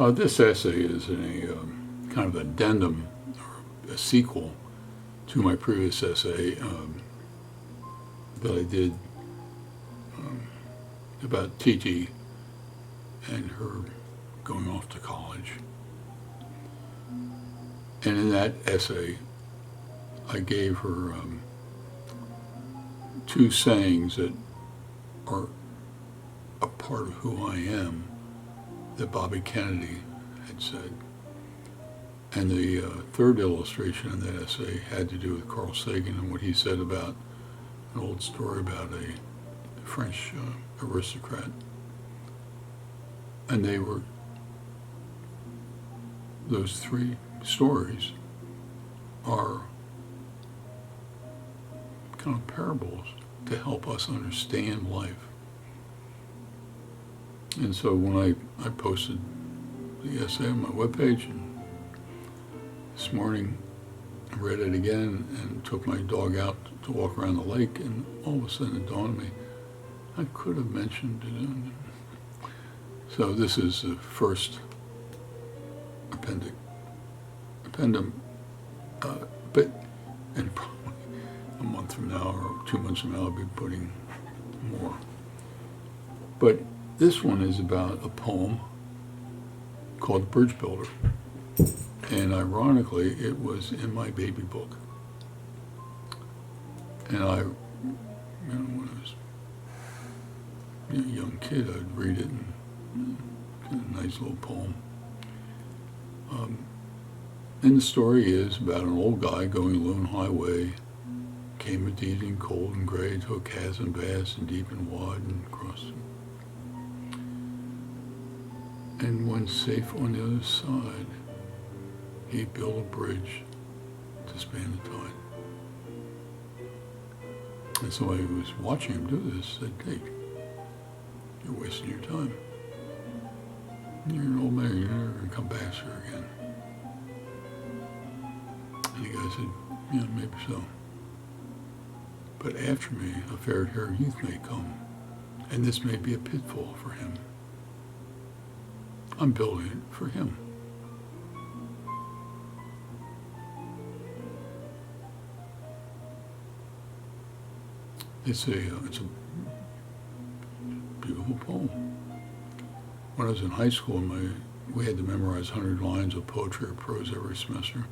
This essay is a kind of addendum, or a sequel to my previous essay that I did about Titi and her going off to college. And in that essay, I gave her two sayings that are a part of who I am that Bobby Kennedy had said. And the third illustration in that essay had to do with Carl Sagan and what he said about an old story about a French aristocrat. And those three stories are kind of parables to help us understand life. And so when I posted the essay on my webpage, and this morning I read it again and took my dog out to walk around the lake, and all of a sudden it dawned on me, I could have mentioned it. So this is the first addendum, but and probably a month from now or 2 months from now I'll be putting more. But this one is about a poem called The Bridge Builder, and ironically it was in my baby book. And when I was a young kid, I'd read it, and a nice little poem. And the story is about an old guy going a lone highway, came a evening cold and gray to a chasm vast and deep and wide and crossed. And when safe on the other side, he built a bridge to span the tide. And so I was watching him do this, said, hey, you're wasting your time. You're an old man, you're never going to come back here again. And the guy said, yeah, maybe so. But after me, a fair-haired youth may come, and this may be a pitfall for him. I'm building it for him. It's a beautiful poem. When I was in high school, we had to memorize 100 lines of poetry or prose every semester.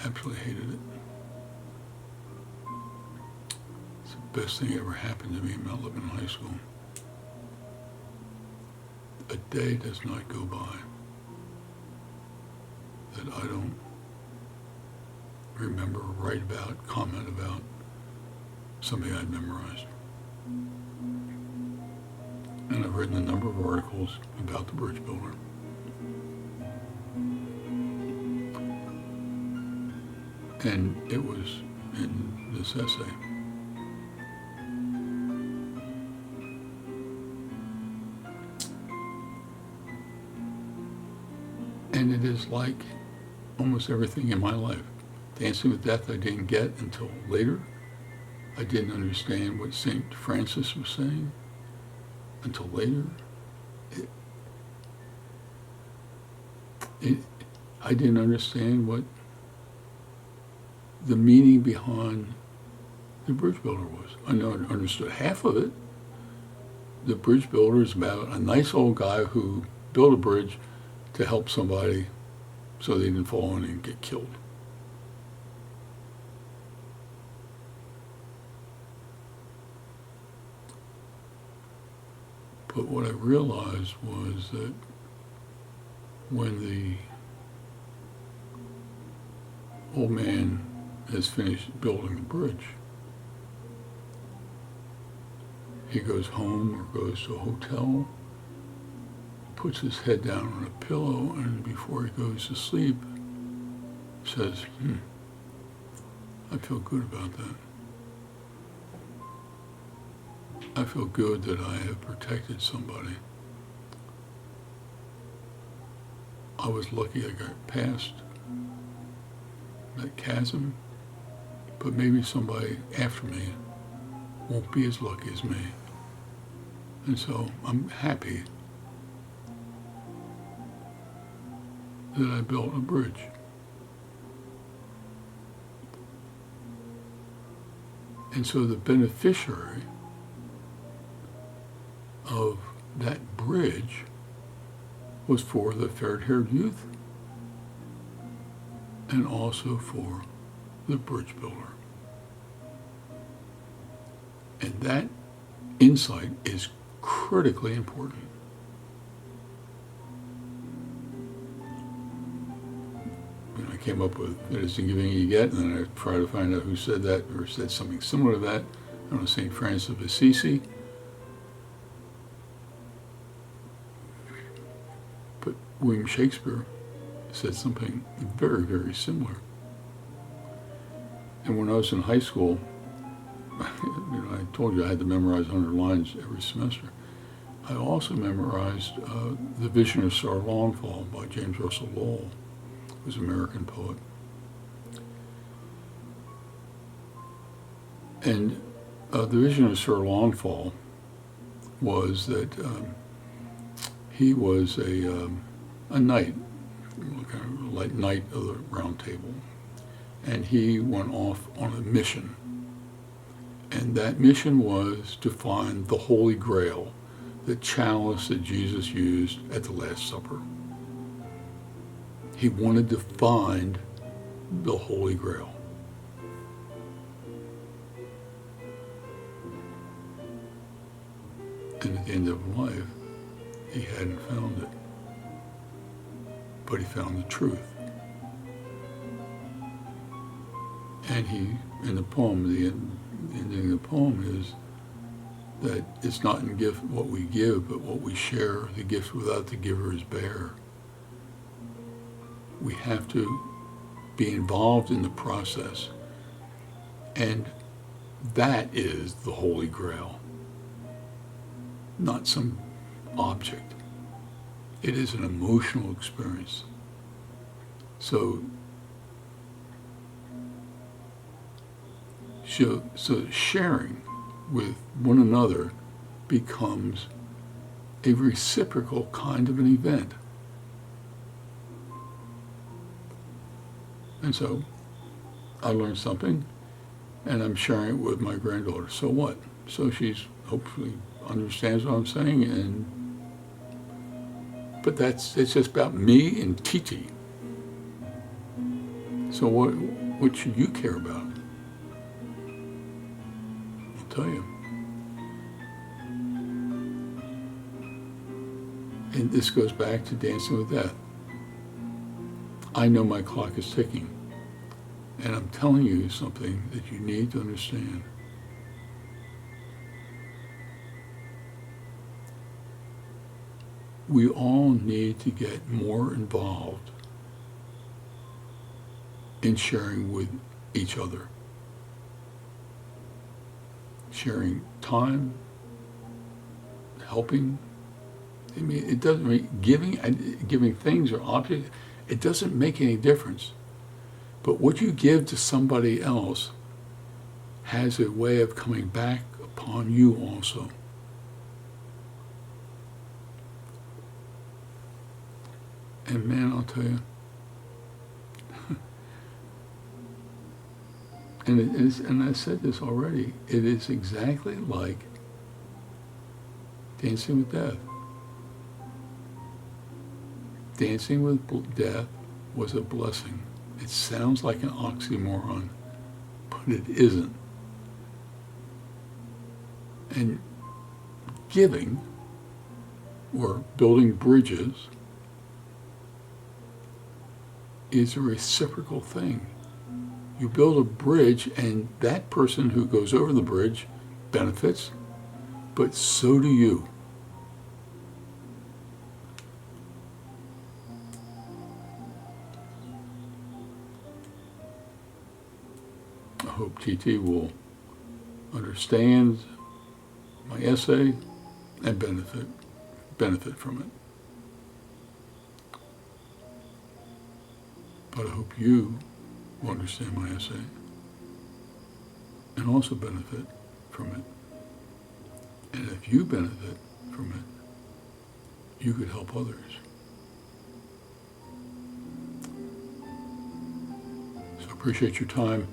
Absolutely hated it. It's the best thing that ever happened to me about living in high school. A day does not go by that I don't remember, write about, comment about something I'd memorized. And I've written a number of articles about the Bridge Builder. And it was in this essay. And it is like almost everything in my life. Dancing with Death I didn't get until later. I didn't understand what St. Francis was saying until later. I didn't understand what the meaning behind the Bridge Builder was. I understood half of it. The Bridge Builder is about a nice old guy who built a bridge to help somebody so they didn't fall in and get killed. But what I realized was that when the old man has finished building the bridge, he goes home or goes to a hotel, puts his head down on a pillow, and before he goes to sleep, says, I feel good about that. I feel good that I have protected somebody. I was lucky I got past that chasm, but maybe somebody after me won't be as lucky as me. And so I'm happy that I built a bridge. And so the beneficiary of that bridge was for the fair-haired youth and also for the bridge builder. And that insight is critically important. And I came up with it is the giving you get, and then I tried to find out who said that or said something similar to that. I don't know, St. Francis of Assisi. But William Shakespeare said something very, very similar. And when I was in high school, I told you I had to memorize 100 lines every semester. I also memorized The Vision of Sir Longfall by James Russell Lowell, who's an American poet. And The Vision of Sir Longfall was that he was a knight, kind of a light knight of the Round Table, and he went off on a mission. And that mission was to find the Holy Grail, the chalice that Jesus used at the Last Supper. He wanted to find the Holy Grail. And at the end of life, he hadn't found it. But he found the truth. And he, in the poem, the ending of the poem is that it's not in gift what we give, but what we share. The gift without the giver is bare. We have to be involved in the process. And that is the Holy Grail, not some object. It is an emotional experience. So sharing with one another becomes a reciprocal kind of an event. And so I learned something, and I'm sharing it with my granddaughter. So what? So she's hopefully understands what I'm saying, but it's just about me and Titi. So what should you care about? I'll tell you. And this goes back to Dancing with Death. I know my clock is ticking, and I'm telling you something that you need to understand. We all need to get more involved in sharing with each other. Sharing time, helping. I mean, it doesn't make giving things or objects, it doesn't make any difference. But what you give to somebody else has a way of coming back upon you also. And man, I'll tell you, and I said this already, it is exactly like Dancing with Death. Dancing with Death was a blessing. It sounds like an oxymoron, but it isn't. And giving or building bridges is a reciprocal thing. You build a bridge, and that person who goes over the bridge benefits, but so do you. I hope TT will understand my essay and benefit from it. But I hope you will understand my essay and also benefit from it. And if you benefit from it, you could help others. Appreciate your time.